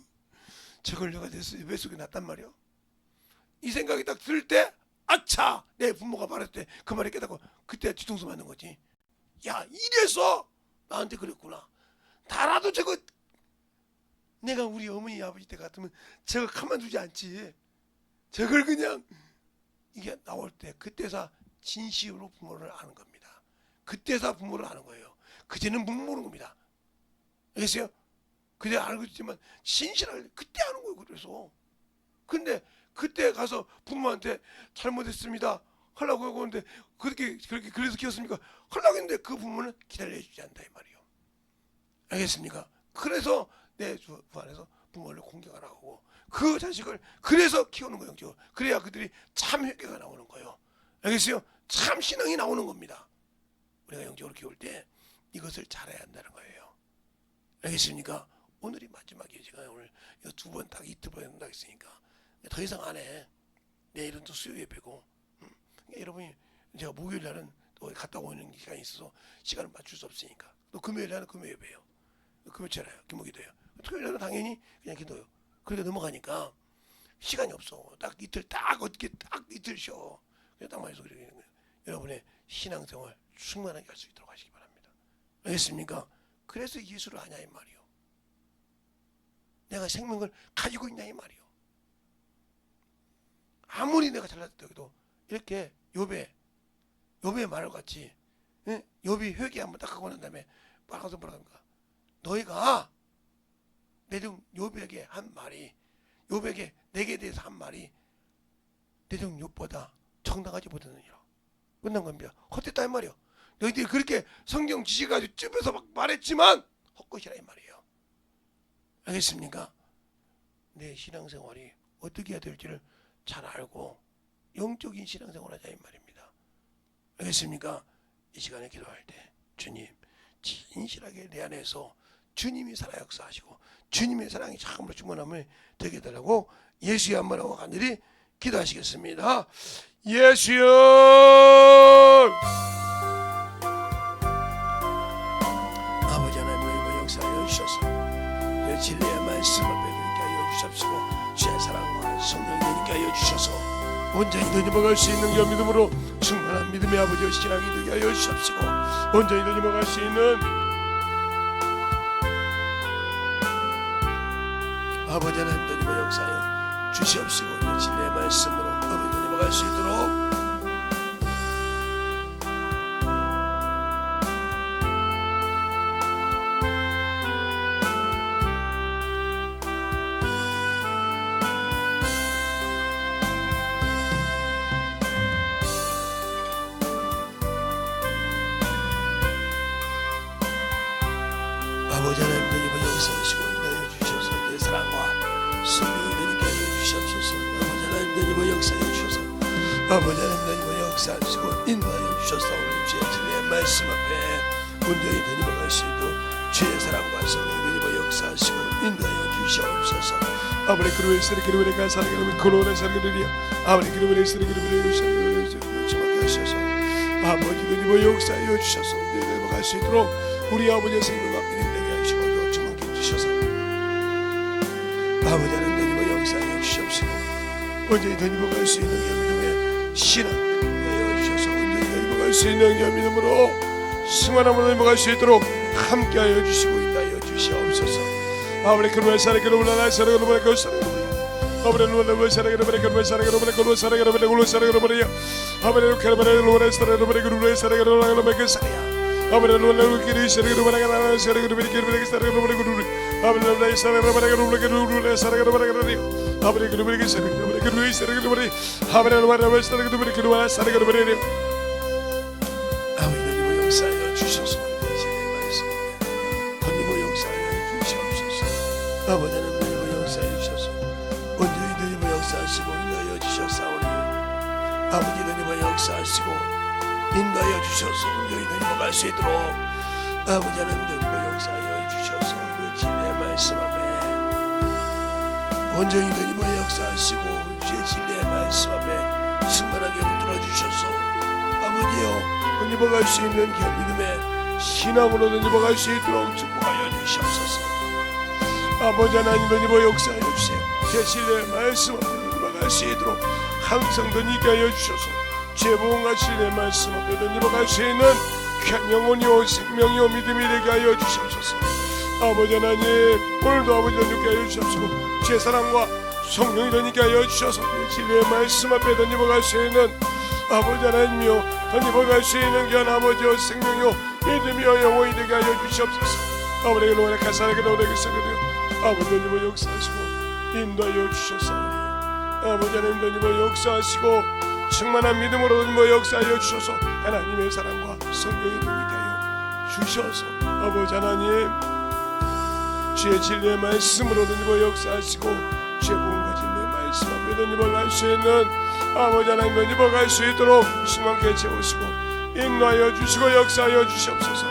저걸 내가 내 뱃속에 낳았단 말이야. 이 생각이 딱 들 때 아차 내 부모가 말했을 때 그 말을 깨닫고 그때 뒤통수 맞는 거지. 야 이래서 나한테 그랬구나. 나라도 저거 내가 우리 어머니 아버지 때 같으면 저거 가만두지 않지. 저걸 그냥 이게 나올 때 그때서 진심으로 부모를 아는 겁니다. 그때서 부모를 아는 거예요. 그때는 못 모르는 겁니다. 알겠어요? 그때 알고 있지만 진실을 그때 아는 거예요. 그래서 근데 그때 가서 부모한테 잘못했습니다 하려고 하고 하는데 그렇게 그래서 키웠습니까? 하려고 했는데 그 부모는 기다려주지 않는다 이 말이에요. 알겠습니까? 그래서 내 주 안에서 부모를 공경하라고 하고 그 자식을 그래서 키우는 거예요. 영적으로. 그래야 그들이 참 회개가 나오는 거예요. 알겠어요? 참 신앙이 나오는 겁니다. 우리가 영적으로 키울 때 이것을 잘해야 한다는 거예요. 알겠습니까? 오늘이 마지막이에요. 제가 오늘 이거 2번 딱 이틀 보낸다 했으니까 더 이상 안 해. 내일은 또 수요 예배고 여러분이 제가 목요일 날은 또 갔다 오는 시간이 있어서 시간을 맞출 수 없으니까 또 금요일 날은 금요 예배예요. 금요일이에요. 기목기도예요. 토요일 날은 당연히 그냥 기도요. 그렇게 넘어가니까 시간이 없어. 딱 이틀 딱 어떻게 딱 이틀 쉬어. 그냥 딱 말해서 그래. 여러분의 신앙생활 충만하게 할 수 있도록 하시기 바랍니다. 알겠습니까? 그래서 예수를 하냐 이 말이요. 내가 생명을 가지고 있냐 이 말이요. 아무리 내가 잘났다 해도 이렇게 욥의 말을 같이 욥이 회개 한번 딱 하고 난 다음에 말아서 뭐라 합니까? 너희가 내 종 욥에게 한 말이 욥에게 내게 대해서 한 말이 내 종 욥보다 정당하지 못하느니라. 끝난 겁니다. 헛됐다 이 말이요. 너희들이 그렇게 성경 지식 가지고 찝어서 막 말했지만 헛것이라 이 말이에요. 알겠습니까? 내 신앙생활이 어떻게 해야 될지를 잘 알고 영적인 신앙생활을 하자 이 말입니다. 알겠습니까? 이 시간에 기도할 때 주님 진실하게 내 안에서 주님이 살아 역사하시고 주님의 사랑이 참으로 충만함을 되게 해달라고 예수의 한번 하고 간절히 기도하시겠습니다. 예수여 아버지 하나님의 역사하여 주셔서 내 진리의 말씀 앞에 있게 하여 주십시오. 주의 사랑과 성령이 되게 하여 주셔서 온전히 되짚어갈 수 있는 그 믿음으로 충만한 믿음의 아버지의 신앙이 되게 하여 주십시오. 온전히 되짚어갈 수 있는 아버지 하나님 되짚어 역사하여 주시옵시고 내 진리의 말씀으로 아버지 되짚어갈 수 있도록 아버지 하나님 되짚어 역사하시고 인도하여 주셔서 내 사랑과 성령이 되게 하여 주시옵소서. 아버지 하나님 되짚어 역사하여 주셔서 아버지 하나님 되짚어 역사하시고 인도하여 주셔서 오늘 주의 진리의 말씀 앞에 온전히 되짚어갈 수 있도록 주의 사랑과 성령이 되짚어 역사하시고 인도하여 주시옵소서. 아버지 그루에 쓰리 그루에 가사리 그루에 코로나 사르르리야 아버지 그루에 쓰리 그루에 사르르리야 주님께 하셔서 아버지 되짚어 역사하여 주셔서 되짚어갈 수 있도록 우리 아버지의 생명과 믿음되게 하시고 주님께 주셔서 아버지 하나님 되짚어 역사하여 주시옵시고 온전히 되짚어갈 수 있는 믿음의 신앙 되어 주셔서 온전히 되짚어갈 수 있는 믿음으로 승만함으로 되짚어갈 수 있도록 함께하여 주시고 인도하여 주시옵소서. 아버지 그루에 사르르리야 그루에 사르르리야 하나님 역사하여 주셔서 진리의 말씀에 하나님 역사하여 주시옵소서. 아버지 하나님 역사하여 주셔서 온전히 하나님 역사하시고 인도하여 주셨사오니 아버지 하나님 역사하시고 인도하여 주셔서 온전히 하나님 갈 수 있도록 아버지 하나님 역사하여 주셔서 그 진리의 말씀 앞에 온전히 하나님 역사하시고 주의 진리의 말씀 앞에 충만하게 붙들어 주셔서 아버지여 던집어갈 수 있는 그 믿음의 신앙으로 던집어갈 수 있도록 축복하여 주시옵소서. 아버지 하나님 던집어 역사하여 주세요. 제 진리의 말씀 앞에 던집어갈 수 있도록 항상 던지게 하여 주셔서 제복음과 진리의 말씀 앞에 던집어갈 수 있는 귀한 영혼이요 생명이요 믿음이 되게 하여 주시옵소서. 아버지 하나님 오늘도 아버지 던지게 하여 주시옵시고 제 사랑과 성령이 던지게 하여 주셔서 진리의 말씀 앞에 던집어갈 수 있는 아버지 하나님이요 던집어갈 수 있는 귀한 아버지요 생명이요 믿음이요 영혼이 되게 하여 주시옵소서. 아버지의 노래 가사하게 노래겠사그려 아버지 던집어 역사하시고 인도하여 주셨사오니 아버지 하나님 던집어 역사하시고 충만한 믿음으로 던집어 역사하여 주셔서 하나님의 사랑과 성령이 되게 하여 주셔서 아버지 하나님 주의 진리의 말씀으로 던집어 역사하시고 주의 복음과 진리의 말씀 앞에 던집어 갈 수 있는 아버지 하나님 던집어 갈 수 있도록 심하게 채우시고 인도하여 주시고 역사하여 주시옵소서.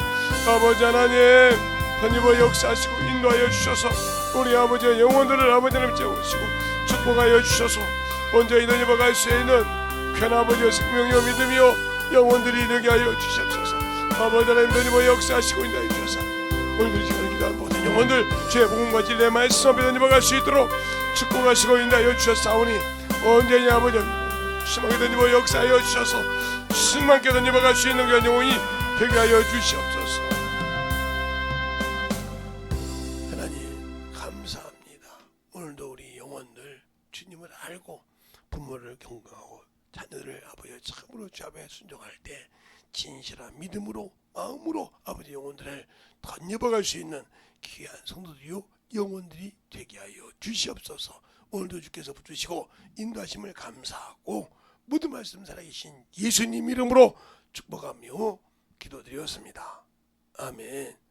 아버지 하나님 던집어 역사하시고 인도하여 주셔서 우리 아버지의 영혼들을 아버지 하나님 채우시고 축복하여 주셔서 온전히 던집어 갈 수 있는 큰 아버지의 생명이요 믿음이요 영혼들이 되게 하여 주시옵소서. 아버지 하나님 던집어 역사하시고 인도하여 주셔서 오늘 이 시간에 기도한 모든 영혼들 주의 복음과 진리의 말씀 앞에 던집어 갈 수 있도록 축복하시고 인도하여 주셨사오니 온전히 아버지 심하게 던집어 역사하여 주셔서 신만께 던집어 갈 수 있는 그 영혼이 되게 하여 주시옵소서. 하나님 감사합니다. 오늘도 우리 영혼들 주님을 알고 부모를 경건하고 자녀를 아버지 참으로 주 앞에 순종할 때 진실한 믿음으로 마음으로 아버지 영혼들을 던집어 갈 수 있는 귀한 성도들이요 영혼들이 되게 하여 주시옵소서. 오늘도 주께서 붙드시고 인도하심을 감사하고 모든 말씀 살아계신 예수님 이름으로 축복하며 기도드렸습니다. 아멘.